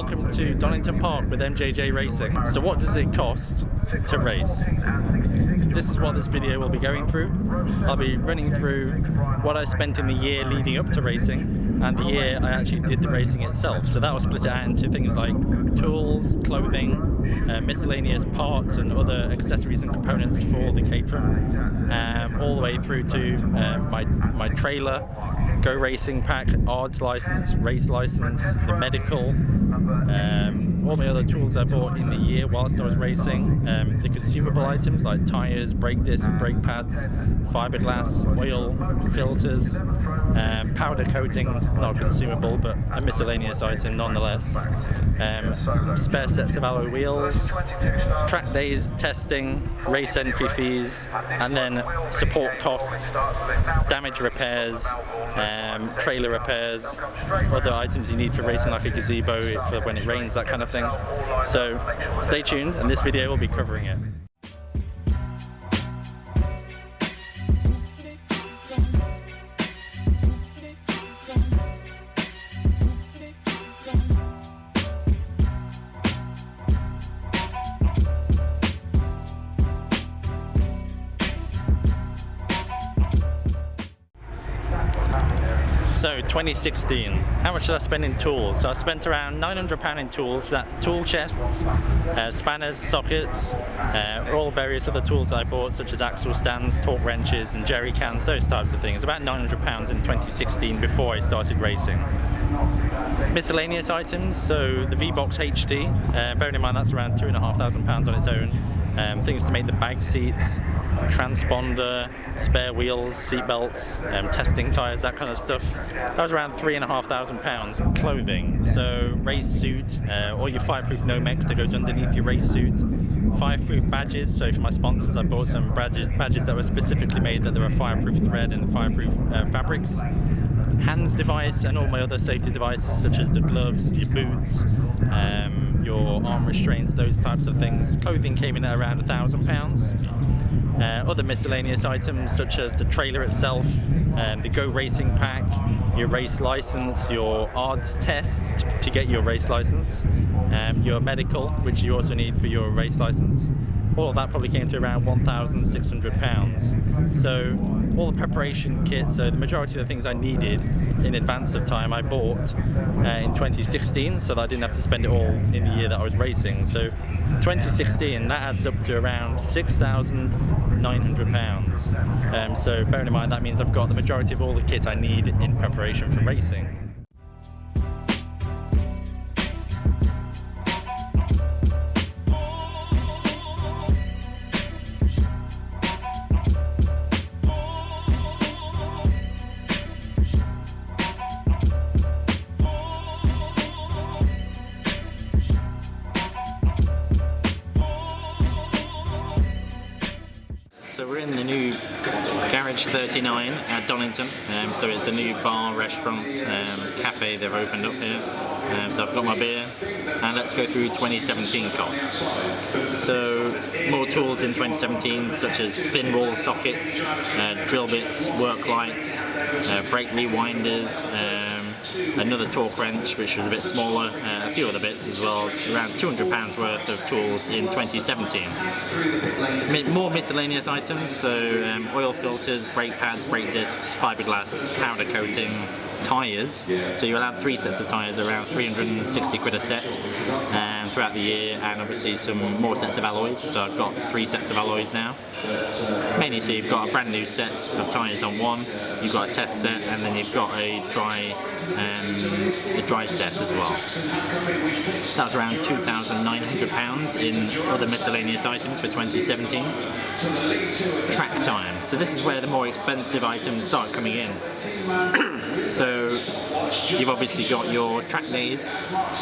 welcome to Donington Park with MJJ Racing. So what does it cost to race? This is what this video will be going through. I'll be running through what I spent in the year leading up to racing and the year I actually did the racing itself. So that will split it out into things like tools, clothing, miscellaneous parts and other accessories and components for the Caterham, all the way through to my trailer, Go Racing pack, ARDS license, race license, the medical, all my other tools I bought in the year whilst I was racing, the consumable items like tyres, brake discs, brake pads, fiberglass, oil, filters, powder coating, not consumable but a miscellaneous item nonetheless, spare sets of alloy wheels, track days, testing, race entry fees, and then support costs, damage repairs, trailer repairs, other items you need for racing like a gazebo for when it rains, that kind of thing. So stay tuned and this video will be covering it. So 2016, how much did I spend in tools? So I spent around £900 in tools. That's tool chests, spanners, sockets, all various other tools that I bought, such as axle stands, torque wrenches and jerry cans, those types of things. About £900 in 2016 before I started racing. Miscellaneous items, so the V-Box HD, bearing in mind that's around £2,500 on its own. Things to make the bag seats, transponder, spare wheels, seat belts, testing tyres, that kind of stuff. That was around £3,500. Clothing, so race suit, or your fireproof Nomex that goes underneath your race suit. Fireproof badges, so for my sponsors I bought some badges that were specifically made that there are fireproof thread and fireproof fabrics. Hands device and all my other safety devices such as the gloves, your boots, your arm restraints, those types of things. Clothing came in at around £1,000. Other miscellaneous items such as the trailer itself, the Go Racing pack, your race license, your ARDS test to get your race license, your medical, which you also need for your race license. All of that probably came to around £1,600. So all the preparation kit, so the majority of the things I needed in advance of time I bought in 2016 so that I didn't have to spend it all in the year that I was racing. So 2016, that adds up to around £6,900. So bearing in mind that means I've got the majority of all the kit I need in preparation for racing. So we're in the new Garage 39 at Donington, so it's a new bar, restaurant, cafe they've opened up here. So I've got my beer and let's go through 2017 costs. So more tools in 2017 such as thin wall sockets, drill bits, work lights, brake rewinders, another torque wrench which was a bit smaller, a few other bits as well, around £200 worth of tools in 2017. More miscellaneous items, so oil filters, brake pads, brake discs, fiberglass, powder coating, tyres, so you allowed 3 sets of tyres, around 360 quid a set throughout the year, and obviously some more sets of alloys, so I've got 3 sets of alloys now. Mainly so you've got a brand new set of tyres on one, you've got a test set, and then you've got a dry set as well. That was around £2,900 in other miscellaneous items for 2017. Track time, so this is where the more expensive items start coming in. So you've obviously got your track days,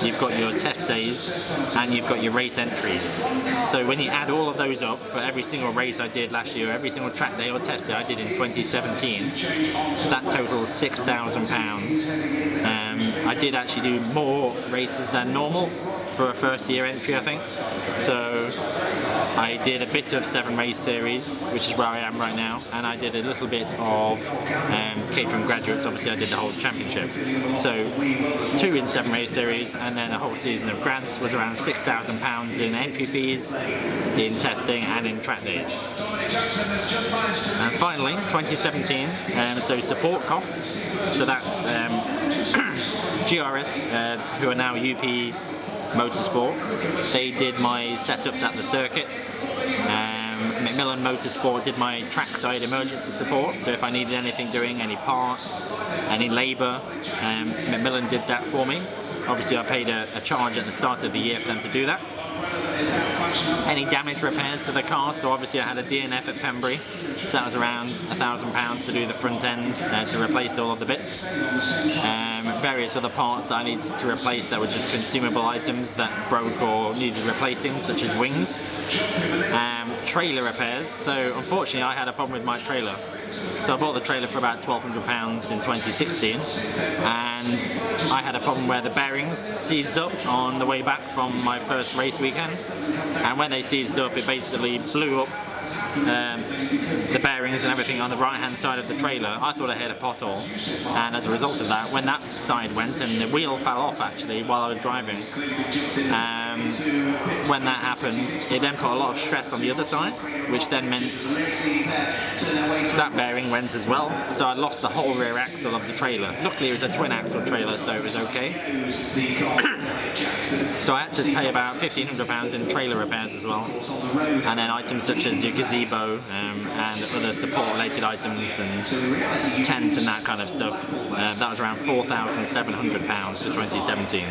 you've got your test days, and you've got your race entries. So when you add all of those up for every single race I did last year, every single track day or test day I did in 2017, that totals £6,000. I did actually do more races than normal for a first year entry, I think. So I did a bit of 7 race series, which is where I am right now, and I did a little bit of Caterham graduates. Obviously I did the whole championship. So 2 in 7 race series, and then a whole season of grads was around £6,000 in entry fees, in testing and in track days. And finally 2017, so support costs, so that's GRS, who are now UP Motorsport. They did my setups at the circuit. Macmillan Motorsport did my trackside emergency support, so if I needed anything doing, any parts, any labour, Macmillan did that for me. Obviously I paid a charge at the start of the year for them to do that. Any damage repairs to the car, so obviously I had a DNF at Pembury, so that was around £1,000 to do the front end, to replace all of the bits. Various other parts that I needed to replace that were just consumable items that broke or needed replacing, such as wings. Trailer repairs, so unfortunately I had a problem with my trailer. So I bought the trailer for about £1,200 in 2016, and I had a problem where the bearings seized up on the way back from my first race weekend, and when they seized up it basically blew up the bearings and everything on the right hand side of the trailer. I thought I hit a pothole, and as a result of that, when that side went and the wheel fell off actually while I was driving, when that happened it then put a lot of stress on the other side, which then meant that bearing went as well, so I lost the whole rear axle of the trailer. Luckily it was a twin axle trailer, so it was okay. So I had to pay about £1,500 in trailer repairs as well, and then items such as your gazebo and other support related items and tent and that kind of stuff. That was around £4,700 for 2017.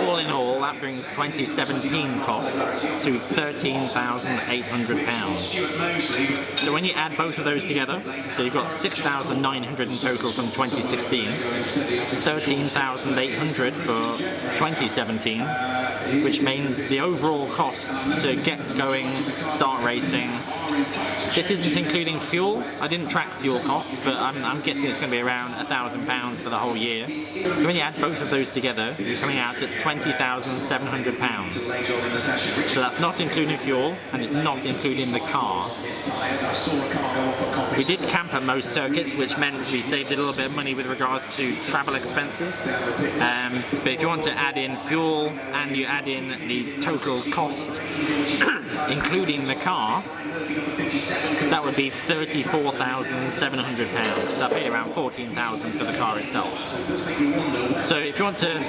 All in all, that brings 2017 costs to £13,800. So when you add both of those together, so you've got £6,900 in total from 2016, £13,800 for 2017, which means the overall cost to get going, start racing, this isn't including fuel. I didn't track fuel costs, but I'm guessing it's going to be around £1,000 for the whole year. So when you add both of those together, you're coming out at £20,700. So that's not including fuel, and it's not including the car. We did camp at most circuits, which meant we saved a little bit of money with regards to travel expenses. But if you want to add in fuel and you add in the total cost, including the car, that would be £34,700, because I paid around £14,000 for the car itself. So if you want to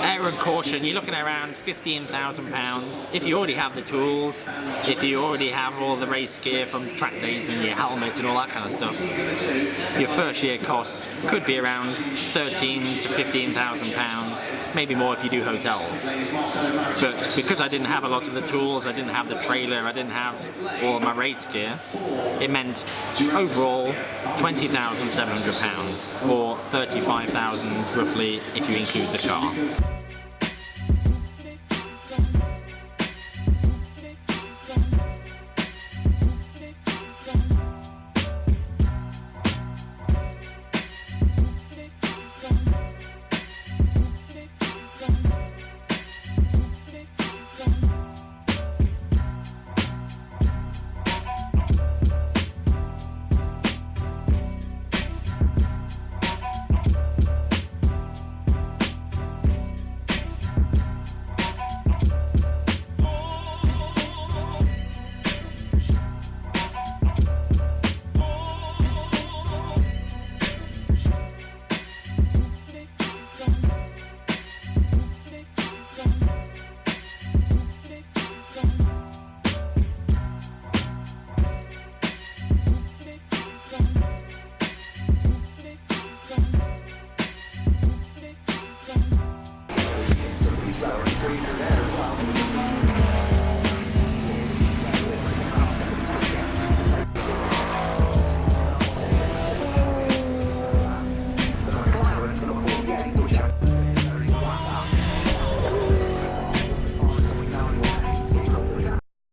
err on caution, you're looking at around £15,000 if you already have the tools, if you already have all the race gear from track days and your helmet and all that kind of stuff. Your first year cost could be around £13,000 to £15,000, maybe more if you do hotels. But because I didn't have a lot of the tools, I didn't have the trailer, I didn't have all my race gear, it meant overall £20,700, or £35,000 roughly if you include the car. Freezer now.